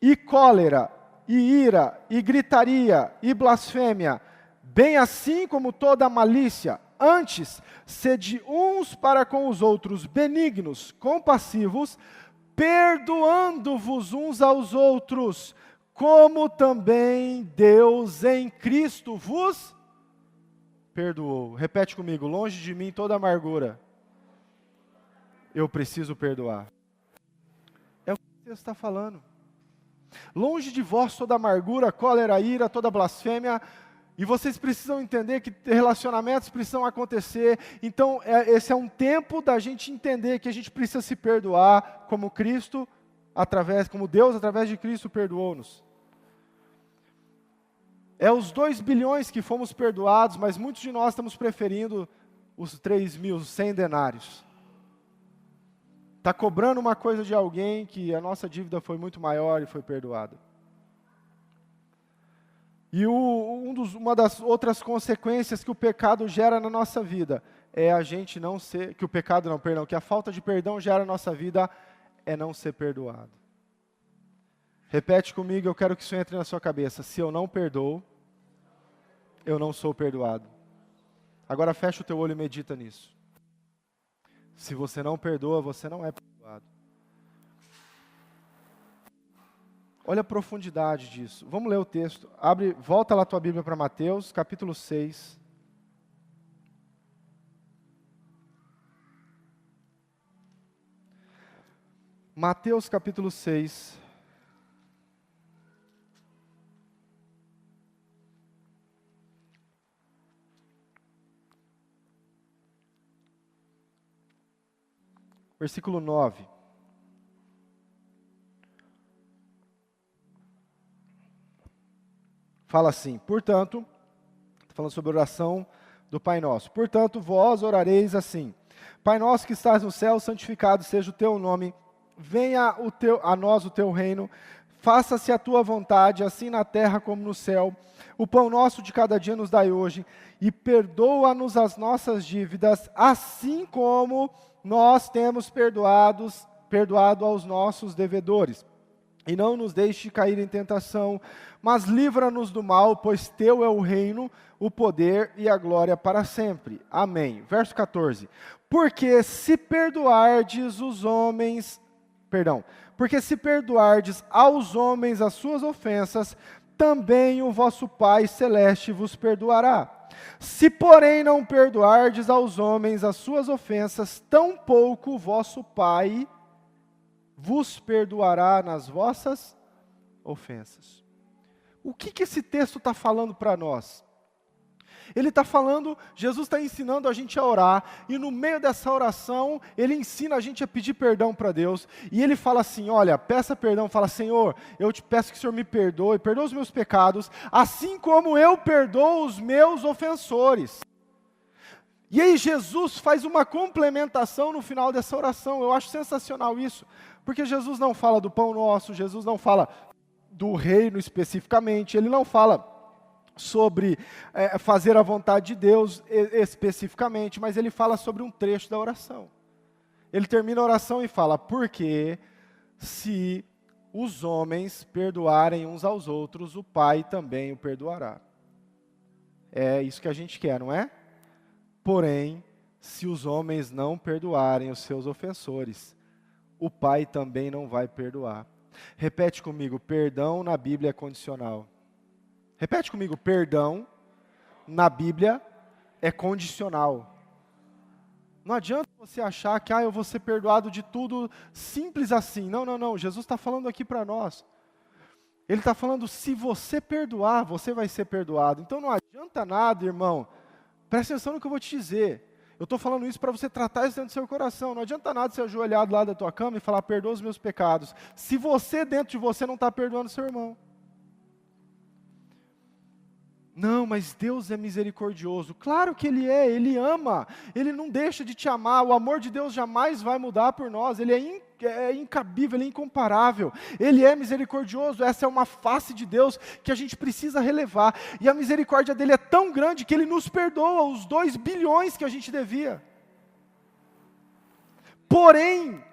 e cólera, e ira, e gritaria, e blasfêmia, bem assim como toda malícia. Antes, sede uns para com os outros benignos, compassivos, perdoando-vos uns aos outros, como também Deus em Cristo vos perdoou. Repete comigo: longe de mim toda amargura. Eu preciso perdoar. É o que Deus está falando. Longe de vós toda amargura, cólera, ira, toda blasfêmia. E vocês precisam entender que relacionamentos precisam acontecer. Então, esse é um tempo da gente entender que a gente precisa se perdoar como como Deus, através de Cristo, perdoou-nos. É os 2 bilhões que fomos perdoados, mas muitos de nós estamos preferindo os 3.100 denários. Está cobrando uma coisa de alguém que a nossa dívida foi muito maior e foi perdoada. E uma das outras consequências que o pecado gera na nossa vida é a gente não ser, que a falta de perdão gera na nossa vida é não ser perdoado. Repete comigo, eu quero que isso entre na sua cabeça. Se eu não perdoo, eu não sou perdoado. Agora fecha o teu olho e medita nisso. Se você não perdoa, você não é perdoado. Olha a profundidade disso. Vamos ler o texto. Volta lá a tua Bíblia para Mateus, capítulo 6. Mateus, capítulo 6. Versículo 9. Fala assim, portanto, falando sobre a oração do Pai Nosso. Portanto, vós orareis assim: Pai nosso que estás no céu, santificado seja o teu nome, venha a nós o teu reino, faça-se a tua vontade, assim na terra como no céu. O pão nosso de cada dia nos dai hoje, e perdoa-nos as nossas dívidas, assim como nós temos perdoado aos nossos devedores. E não nos deixe cair em tentação, mas livra-nos do mal, pois teu é o reino, o poder e a glória para sempre. Amém. Verso 14. Porque se perdoardes aos homens as suas ofensas, também o vosso Pai Celeste vos perdoará. Se, porém, não perdoardes aos homens as suas ofensas, tampouco o vosso Pai vos perdoará nas vossas ofensas. O que esse texto está falando para nós? Ele está falando, Jesus está ensinando a gente a orar, e no meio dessa oração, ele ensina a gente a pedir perdão para Deus, e ele fala assim, olha, peça perdão, fala, Senhor, eu te peço que o Senhor me perdoe os meus pecados, assim como eu perdoo os meus ofensores. E aí Jesus faz uma complementação no final dessa oração, eu acho sensacional isso, porque Jesus não fala do pão nosso, Jesus não fala do reino especificamente, ele não fala sobre fazer a vontade de Deus especificamente, mas ele fala sobre um trecho da oração. Ele termina a oração e fala, porque se os homens perdoarem uns aos outros, o Pai também o perdoará. É isso que a gente quer, não é? Porém, se os homens não perdoarem os seus ofensores, o Pai também não vai perdoar. Repete comigo, perdão na Bíblia é condicional. Repete comigo, perdão na Bíblia é condicional. Não adianta você achar que eu vou ser perdoado de tudo simples assim. Não. Jesus está falando aqui para nós. Ele está falando, se você perdoar, você vai ser perdoado. Então não adianta nada, irmão. Presta atenção no que eu vou te dizer. Eu estou falando isso para você tratar isso dentro do seu coração. Não adianta nada você ajoelhar do lado da tua cama e falar, perdoa os meus pecados. Se você, dentro de você, não está perdoando seu irmão. Não, mas Deus é misericordioso. Claro que Ele é, Ele ama. Ele não deixa de te amar. O amor de Deus jamais vai mudar por nós. Ele é incabível, Ele é incomparável. Ele é misericordioso. Essa é uma face de Deus que a gente precisa relevar. E a misericórdia dEle é tão grande que Ele nos perdoa os 2 bilhões que a gente devia. Porém,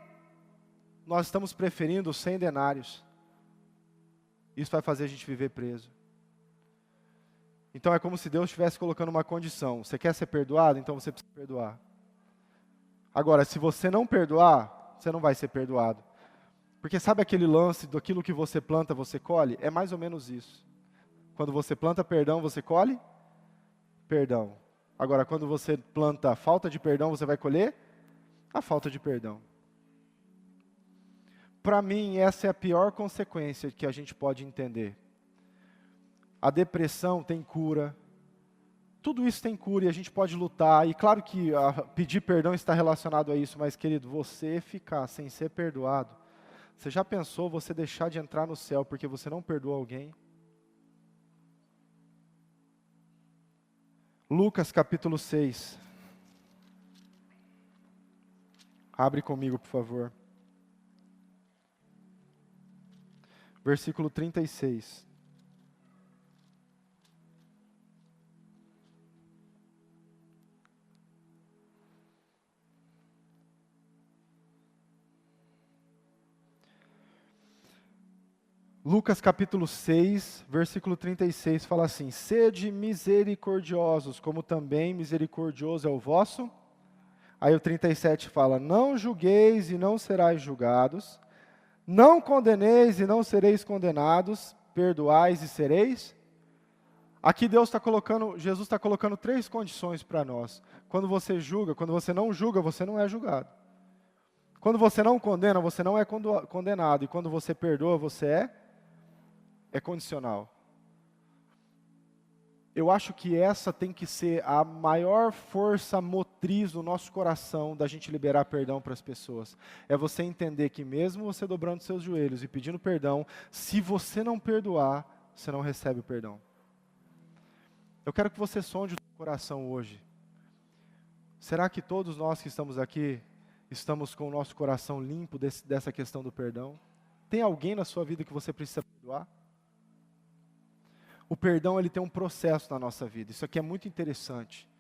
nós estamos preferindo os 100 denários. Isso vai fazer a gente viver preso. Então é como se Deus estivesse colocando uma condição. Você quer ser perdoado? Então você precisa perdoar. Agora, se você não perdoar, você não vai ser perdoado. Porque sabe aquele lance daquilo que você planta, você colhe? É mais ou menos isso. Quando você planta perdão, você colhe perdão. Agora, quando você planta falta de perdão, você vai colher a falta de perdão. Para mim, essa é a pior consequência que a gente pode entender. A depressão tem cura, tudo isso tem cura e a gente pode lutar, e claro que pedir perdão está relacionado a isso, mas querido, você ficar sem ser perdoado, você já pensou você deixar de entrar no céu porque você não perdoou alguém? Lucas capítulo 6, abre comigo por favor, versículo 36. Lucas capítulo 6, versículo 36, fala assim, sede misericordiosos, como também misericordioso é o vosso. Aí o 37 fala, não julgueis e não serais julgados, Não condeneis e não sereis condenados, perdoais e sereis. Aqui Jesus está colocando 3 condições para nós. Quando você julga, quando você não é julgado. Quando você não condena, você não é condenado. E quando você perdoa, você é condicional. Eu acho que essa tem que ser a maior força motriz no nosso coração da gente liberar perdão para as pessoas. É você entender que mesmo você dobrando seus joelhos e pedindo perdão, se você não perdoar, você não recebe o perdão. Eu quero que você sonde o seu coração hoje. Será que todos nós que estamos aqui estamos com o nosso coração limpo dessa questão do perdão? Tem alguém na sua vida que você precisa perdoar? O perdão, ele tem um processo na nossa vida. Isso aqui é muito interessante.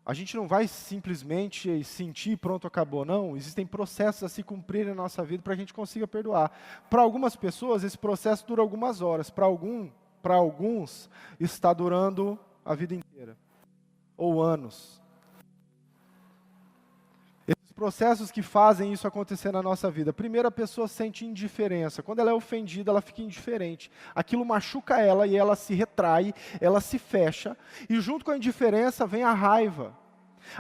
A gente não vai simplesmente sentir e pronto, acabou. Não, existem processos a se cumprirem na nossa vida para que a gente consiga perdoar. Para algumas pessoas, esse processo dura algumas horas. Para alguns, está durando a vida inteira. Ou anos. Esses processos que fazem isso acontecer na nossa vida. Primeiro, a pessoa sente indiferença. Quando ela é ofendida, ela fica indiferente. Aquilo machuca ela e ela se retrai, ela se fecha. E junto com a indiferença vem a raiva.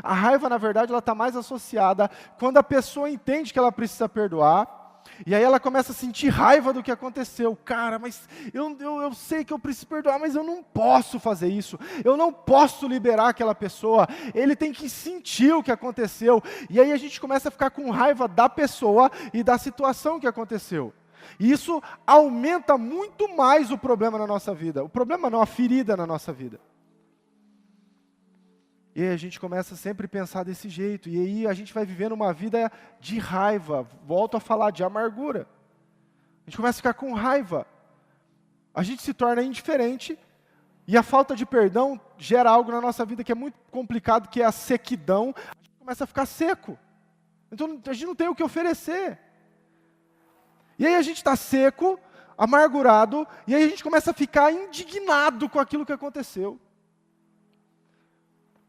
A raiva, na verdade, ela está mais associada quando a pessoa entende que ela precisa perdoar. E aí ela começa a sentir raiva do que aconteceu. Cara, mas eu sei que eu preciso perdoar, mas eu não posso fazer isso. Eu não posso liberar aquela pessoa. Ele tem que sentir o que aconteceu. E aí a gente começa a ficar com raiva da pessoa e da situação que aconteceu. E isso aumenta muito mais o problema na nossa vida. O problema não, a ferida na nossa vida. E aí a gente começa sempre a pensar desse jeito. E aí a gente vai vivendo uma vida de raiva. Volto a falar de amargura. A gente começa a ficar com raiva. A gente se torna indiferente. E a falta de perdão gera algo na nossa vida que é muito complicado, que é a sequidão. A gente começa a ficar seco. Então a gente não tem o que oferecer. E aí a gente está seco, amargurado. E aí a gente começa a ficar indignado com aquilo que aconteceu.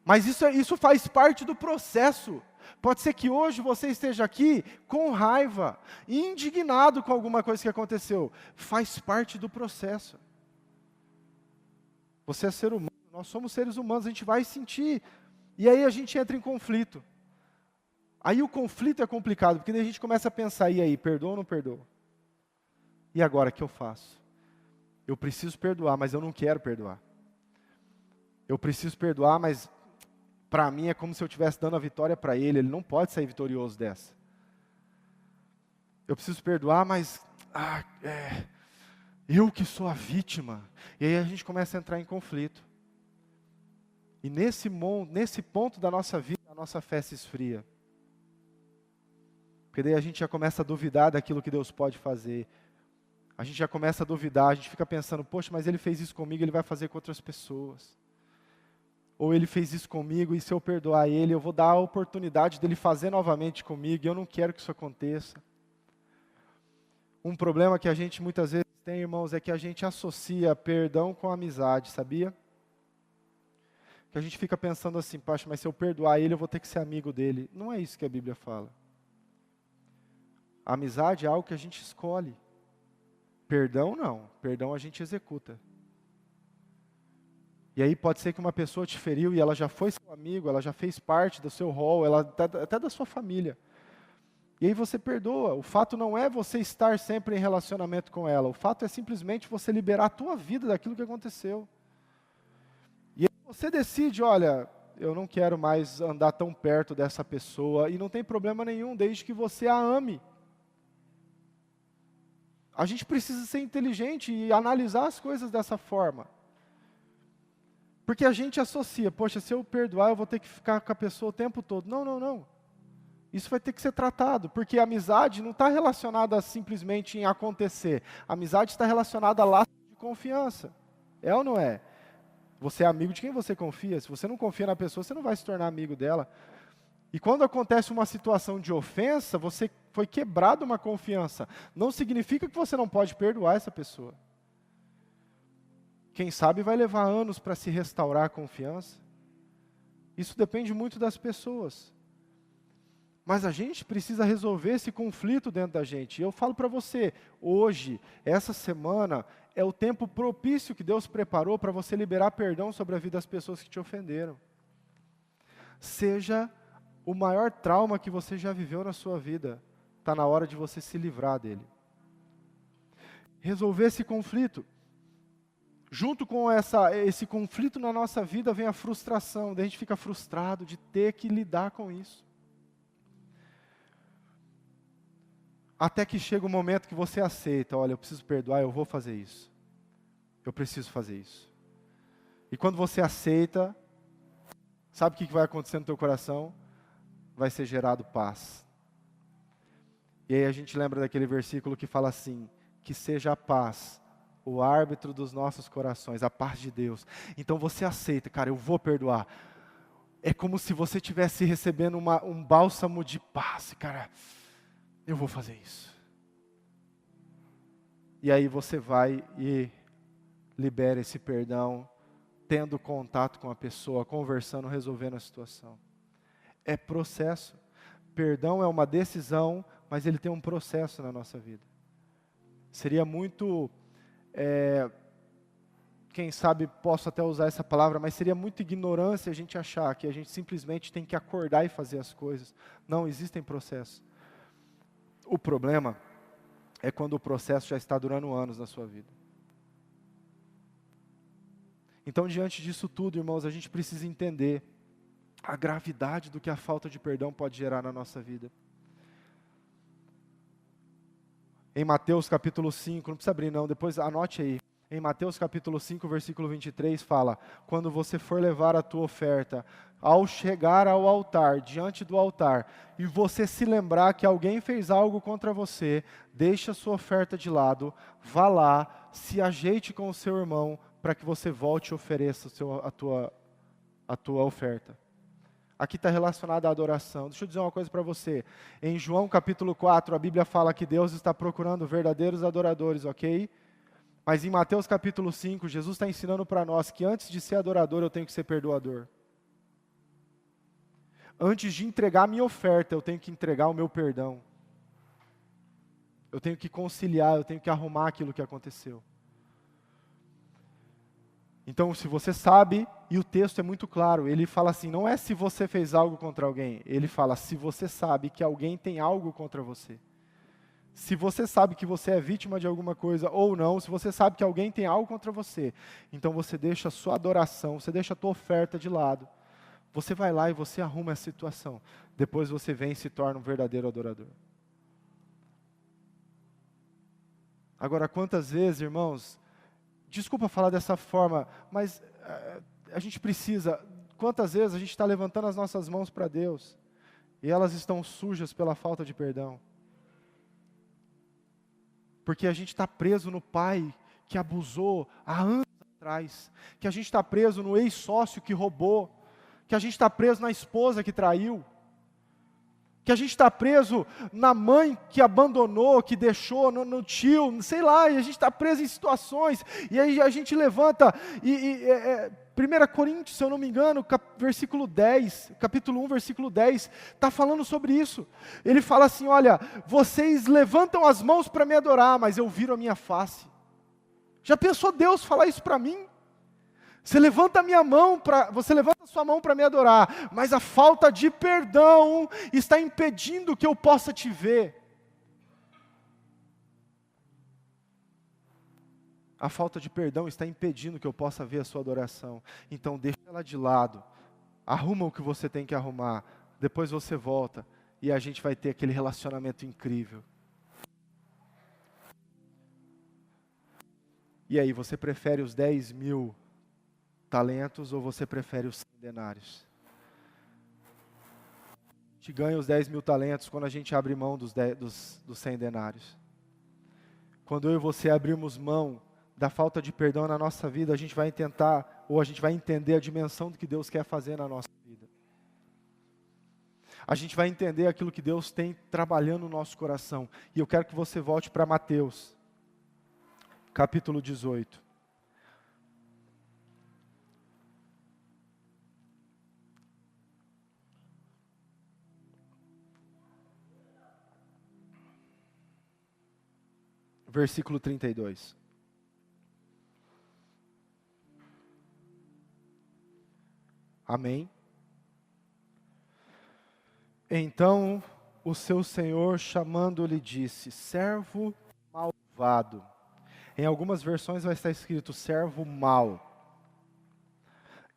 Mas isso faz parte do processo. Pode ser que hoje você esteja aqui com raiva, indignado com alguma coisa que aconteceu. Faz parte do processo. Você é ser humano, nós somos seres humanos, a gente vai sentir. E aí a gente entra em conflito. Aí o conflito é complicado, porque daí a gente começa a pensar, e aí, perdoa ou não perdoa? E agora, o que eu faço? Eu preciso perdoar, mas eu não quero perdoar. Eu preciso perdoar, mas para mim é como se eu estivesse dando a vitória para ele não pode sair vitorioso dessa. Eu preciso perdoar, mas eu que sou a vítima. E aí a gente começa a entrar em conflito. E nesse ponto da nossa vida, a nossa fé se esfria. Porque daí a gente já começa a duvidar daquilo que Deus pode fazer. A gente já começa a duvidar, a gente fica pensando, poxa, mas ele fez isso comigo, ele vai fazer com outras pessoas. Ou ele fez isso comigo, e se eu perdoar ele, eu vou dar a oportunidade dele fazer novamente comigo, e eu não quero que isso aconteça. Um problema que a gente muitas vezes tem, irmãos, é que a gente associa perdão com amizade, sabia? Que a gente fica pensando assim, poxa, mas se eu perdoar ele, eu vou ter que ser amigo dele. Não é isso que a Bíblia fala. A amizade é algo que a gente escolhe. Perdão não, perdão a gente executa. E aí pode ser que uma pessoa te feriu e ela já foi seu amigo, ela já fez parte do seu rol, até da sua família. E aí você perdoa. O fato não é você estar sempre em relacionamento com ela. O fato é simplesmente você liberar a tua vida daquilo que aconteceu. E aí você decide, olha, eu não quero mais andar tão perto dessa pessoa. E não tem problema nenhum, desde que você a ame. A gente precisa ser inteligente e analisar as coisas dessa forma. Porque a gente associa, poxa, se eu perdoar, eu vou ter que ficar com a pessoa o tempo todo. Não, não, não. Isso vai ter que ser tratado, porque a amizade não está relacionada simplesmente em acontecer. A amizade está relacionada a laços de confiança. É ou não é? Você é amigo de quem você confia. Se você não confia na pessoa, você não vai se tornar amigo dela. E quando acontece uma situação de ofensa, você foi quebrado uma confiança. Não significa que você não pode perdoar essa pessoa. Quem sabe vai levar anos para se restaurar a confiança. Isso depende muito das pessoas. Mas a gente precisa resolver esse conflito dentro da gente. E eu falo para você, hoje, essa semana, é o tempo propício que Deus preparou para você liberar perdão sobre a vida das pessoas que te ofenderam. Seja o maior trauma que você já viveu na sua vida, está na hora de você se livrar dele. Resolver esse conflito. Junto com esse conflito na nossa vida vem a frustração, daí a gente fica frustrado de ter que lidar com isso. Até que chega o momento que você aceita, olha, eu preciso perdoar, eu vou fazer isso. Eu preciso fazer isso. E quando você aceita, sabe o que vai acontecer no teu coração? Vai ser gerado paz. E aí a gente lembra daquele versículo que fala assim, que seja a paz, o árbitro dos nossos corações, a paz de Deus. Então você aceita, cara, eu vou perdoar. É como se você estivesse recebendo um bálsamo de paz, cara, eu vou fazer isso. E aí você vai e libera esse perdão, tendo contato com a pessoa, conversando, resolvendo a situação. É processo. Perdão é uma decisão, mas ele tem um processo na nossa vida. Seria muito, quem sabe posso até usar essa palavra, mas seria muita ignorância a gente achar que a gente simplesmente tem que acordar e fazer as coisas. Não, existem processos. O problema é quando o processo já está durando anos na sua vida. Então, diante disso tudo, irmãos, a gente precisa entender a gravidade do que a falta de perdão pode gerar na nossa vida. Em Mateus capítulo 5, não precisa abrir não, depois anote aí. Em Mateus capítulo 5, versículo 23, fala, quando você for levar a tua oferta, ao chegar ao altar, diante do altar, e você se lembrar que alguém fez algo contra você, deixa a sua oferta de lado, vá lá, se ajeite com o seu irmão, para que você volte e ofereça a tua oferta. Aqui está relacionado à adoração. Deixa eu dizer uma coisa para você. Em João capítulo 4, a Bíblia fala que Deus está procurando verdadeiros adoradores, ok? Mas em Mateus capítulo 5, Jesus está ensinando para nós que antes de ser adorador, eu tenho que ser perdoador. Antes de entregar a minha oferta, eu tenho que entregar o meu perdão. Eu tenho que conciliar, eu tenho que arrumar aquilo que aconteceu. Então, se você sabe, e o texto é muito claro, ele fala assim, não é se você fez algo contra alguém, ele fala se você sabe que alguém tem algo contra você. Se você sabe que você é vítima de alguma coisa ou não, se você sabe que alguém tem algo contra você, então você deixa a sua adoração, você deixa a tua oferta de lado, você vai lá e você arruma a situação. Depois você vem e se torna um verdadeiro adorador. Agora, quantas vezes, irmãos, desculpa falar dessa forma, mas a gente precisa, quantas vezes a gente está levantando as nossas mãos para Deus e elas estão sujas pela falta de perdão? Porque a gente está preso no pai que abusou há anos atrás, que a gente está preso no ex-sócio que roubou, que a gente está preso na esposa que traiu, que a gente está preso na mãe que abandonou, que deixou, no tio, sei lá, e a gente está preso em situações, e aí a gente levanta, 1 Coríntios, se eu não me engano, versículo 10, capítulo 1, versículo 10, está falando sobre isso. Ele fala assim, olha, vocês levantam as mãos para me adorar, mas eu viro a minha face. Já pensou Deus falar isso para mim? Você levanta a sua mão para me adorar, mas a falta de perdão está impedindo que eu possa te ver. A falta de perdão está impedindo que eu possa ver a sua adoração. Então deixa ela de lado, arruma o que você tem que arrumar, depois você volta e a gente vai ter aquele relacionamento incrível. E aí, você prefere os 10.000 talentos ou você prefere os 100 denários? A gente ganha os 10.000 talentos quando a gente abre mão dos 100 denários. Quando eu e você abrimos mão da falta de perdão na nossa vida, a gente vai tentar, ou a gente vai entender a dimensão do que Deus quer fazer na nossa vida. A gente vai entender aquilo que Deus tem trabalhando no nosso coração. E eu quero que você volte para Mateus, capítulo 18. versículo 32. Amém? Então o seu senhor, chamando-lhe, disse: servo malvado. Em algumas versões vai estar escrito servo mau.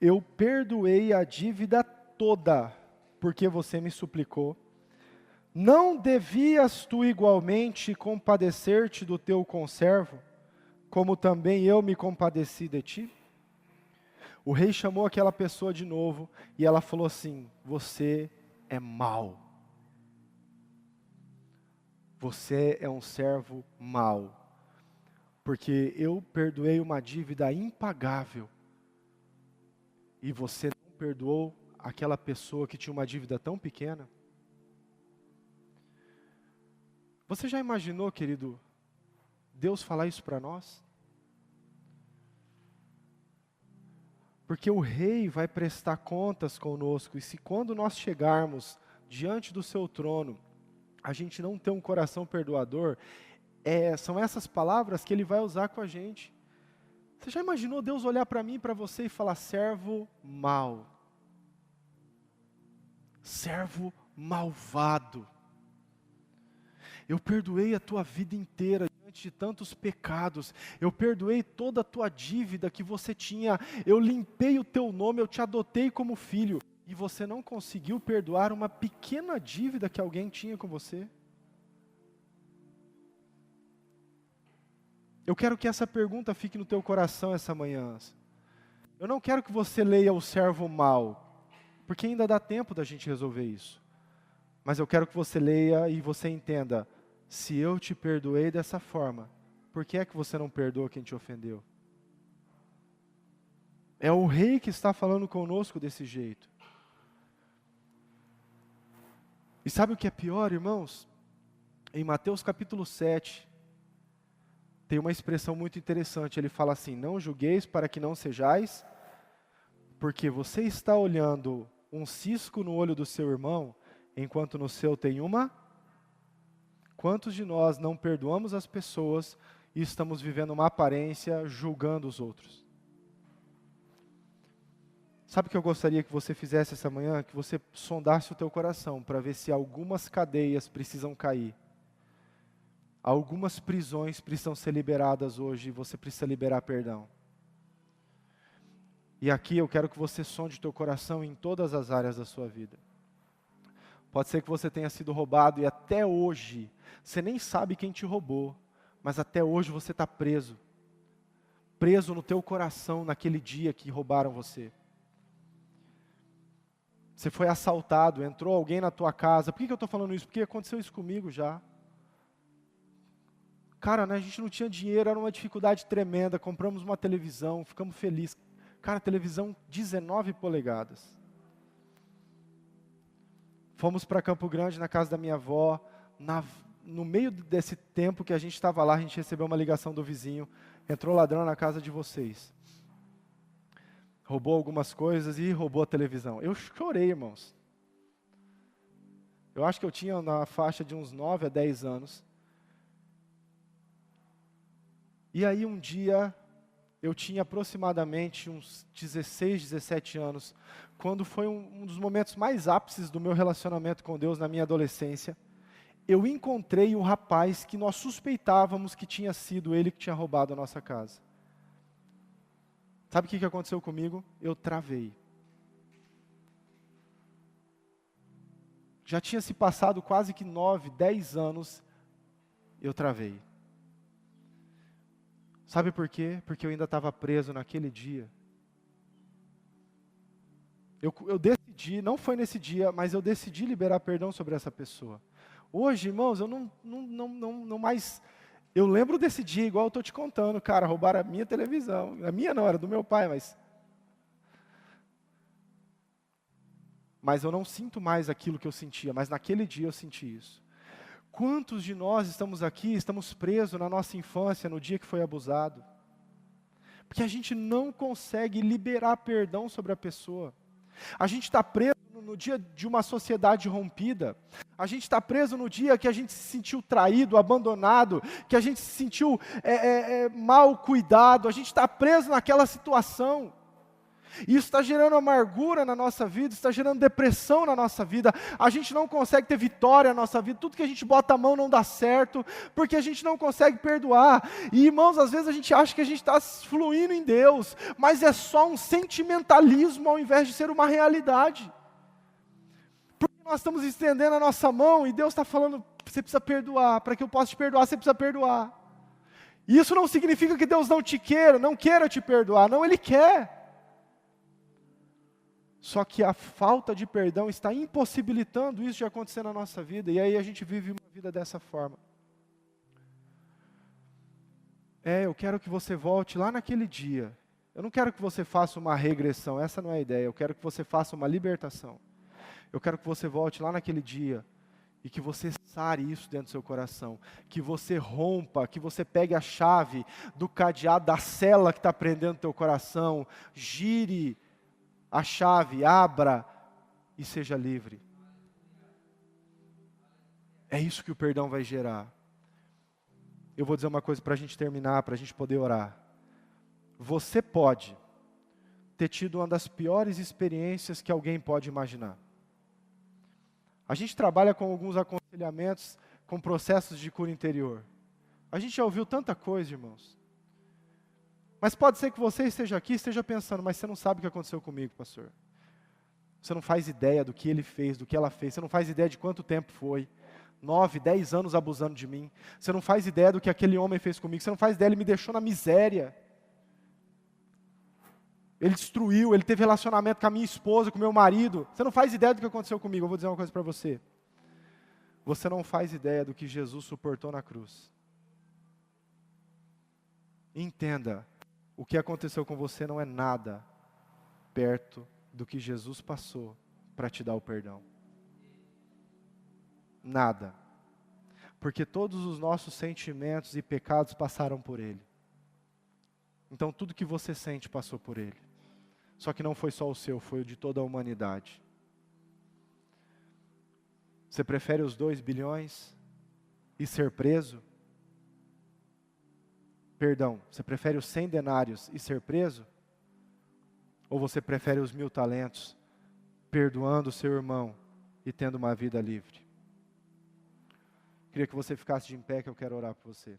Eu perdoei a dívida toda, porque você me suplicou. Não devias tu igualmente compadecer-te do teu conservo, como também eu me compadeci de ti? O rei chamou aquela pessoa de novo e ela falou assim: você é mau. Você é um servo mau. Porque eu perdoei uma dívida impagável. E você não perdoou aquela pessoa que tinha uma dívida tão pequena? Você já imaginou, querido, Deus falar isso para nós? Porque o rei vai prestar contas conosco, e se quando nós chegarmos diante do seu trono, a gente não ter um coração perdoador, são essas palavras que ele vai usar com a gente. Você já imaginou Deus olhar para mim e para você e falar: servo mau, servo malvado, eu perdoei a tua vida inteira diante de tantos pecados, eu perdoei toda a tua dívida que você tinha, eu limpei o teu nome, eu te adotei como filho, e você não conseguiu perdoar uma pequena dívida que alguém tinha com você? Eu quero que essa pergunta fique no teu coração essa manhã. Eu não quero que você leia o servo mau, porque ainda dá tempo da gente resolver isso. Mas eu quero que você leia e você entenda: se eu te perdoei dessa forma, por que é que você não perdoa quem te ofendeu? É o rei que está falando conosco desse jeito. E sabe o que é pior, irmãos? Em Mateus capítulo 7, tem uma expressão muito interessante. Ele fala assim: não julgueis para que não sejais, porque você está olhando um cisco no olho do seu irmão, enquanto no seu tem uma. Quantos de nós não perdoamos as pessoas e estamos vivendo uma aparência julgando os outros? Sabe o que eu gostaria que você fizesse essa manhã? Que você sondasse o teu coração para ver se algumas cadeias precisam cair. Algumas prisões precisam ser liberadas hoje e você precisa liberar perdão. E aqui eu quero que você sonde o teu coração em todas as áreas da sua vida. Pode ser que você tenha sido roubado e até hoje, você nem sabe quem te roubou, mas até hoje você está preso. Preso no teu coração naquele dia que roubaram você. Você foi assaltado, entrou alguém na tua casa. Por que eu estou falando isso? Porque aconteceu isso comigo já. Cara, né, a gente não tinha dinheiro, era uma dificuldade tremenda. Compramos uma televisão, ficamos felizes. Cara, televisão 19 polegadas. Fomos para Campo Grande, na casa da minha avó. No meio desse tempo que a gente estava lá, a gente recebeu uma ligação do vizinho. Entrou ladrão na casa de vocês. Roubou algumas coisas e roubou a televisão. Eu chorei, irmãos. Eu acho que eu tinha na faixa de uns 9 a 10 anos. E aí um dia, eu tinha aproximadamente uns 16, 17 anos, quando foi um dos momentos mais ápices do meu relacionamento com Deus na minha adolescência. Eu encontrei um rapaz que nós suspeitávamos que tinha sido ele que tinha roubado a nossa casa. Sabe o que aconteceu comigo? Eu travei. Já tinha se passado quase que 9, 10 anos, eu travei. Sabe por quê? Porque eu ainda estava preso naquele dia. Eu decidi, não foi nesse dia, mas eu decidi liberar perdão sobre essa pessoa. Hoje, irmãos, eu não mais... Eu lembro desse dia, igual eu estou te contando, cara, roubaram a minha televisão. A minha não, era do meu pai, mas eu não sinto mais aquilo que eu sentia, mas naquele dia eu senti isso. Quantos de nós estamos aqui, estamos presos na nossa infância, no dia que foi abusado? Porque a gente não consegue liberar perdão sobre a pessoa. A gente está preso no dia de uma sociedade rompida. A gente está preso no dia que a gente se sentiu traído, abandonado, que a gente se sentiu mal cuidado, a gente está preso naquela situação. E isso está gerando amargura na nossa vida, está gerando depressão na nossa vida, a gente não consegue ter vitória na nossa vida, tudo que a gente bota a mão não dá certo, porque a gente não consegue perdoar. E irmãos, às vezes a gente acha que a gente está fluindo em Deus, mas é só um sentimentalismo ao invés de ser uma realidade. Porque nós estamos estendendo a nossa mão e Deus está falando, você precisa perdoar, para que eu possa te perdoar, você precisa perdoar. E isso não significa que Deus não queira te perdoar, não, Ele quer. Só que a falta de perdão está impossibilitando isso de acontecer na nossa vida, e aí a gente vive uma vida dessa forma. Eu quero que você volte lá naquele dia. Eu não quero que você faça uma regressão, essa não é a ideia, eu quero que você faça uma libertação. Eu quero que você volte lá naquele dia e que você sare isso dentro do seu coração, que você rompa, que você pegue a chave do cadeado, da cela que está prendendo o teu coração, gire a chave, abra e seja livre. É isso que o perdão vai gerar. Eu vou dizer uma coisa para a gente terminar, para a gente poder orar. Você pode ter tido uma das piores experiências que alguém pode imaginar. A gente trabalha com alguns aconselhamentos, com processos de cura interior. A gente já ouviu tanta coisa, irmãos. Mas pode ser que você esteja aqui e esteja pensando, mas você não sabe o que aconteceu comigo, pastor. Você não faz ideia do que ele fez, do que ela fez. Você não faz ideia de quanto tempo foi. 9, 10 anos abusando de mim. Você não faz ideia do que aquele homem fez comigo. Você não faz ideia, ele me deixou na miséria. Ele destruiu, ele teve relacionamento com a minha esposa, com o meu marido. Você não faz ideia do que aconteceu comigo. Eu vou dizer uma coisa para você. Você não faz ideia do que Jesus suportou na cruz. Entenda, o que aconteceu com você não é nada perto do que Jesus passou para te dar o perdão. Nada. Porque todos os nossos sentimentos e pecados passaram por Ele. Então tudo que você sente passou por Ele. Só que não foi só o seu, foi o de toda a humanidade. Você prefere os 2 bilhões e ser preso? Perdão, você prefere os 100 denários e ser preso? Ou você prefere os 1000 talentos, perdoando o seu irmão e tendo uma vida livre? Queria que você ficasse de em pé, que eu quero orar por você.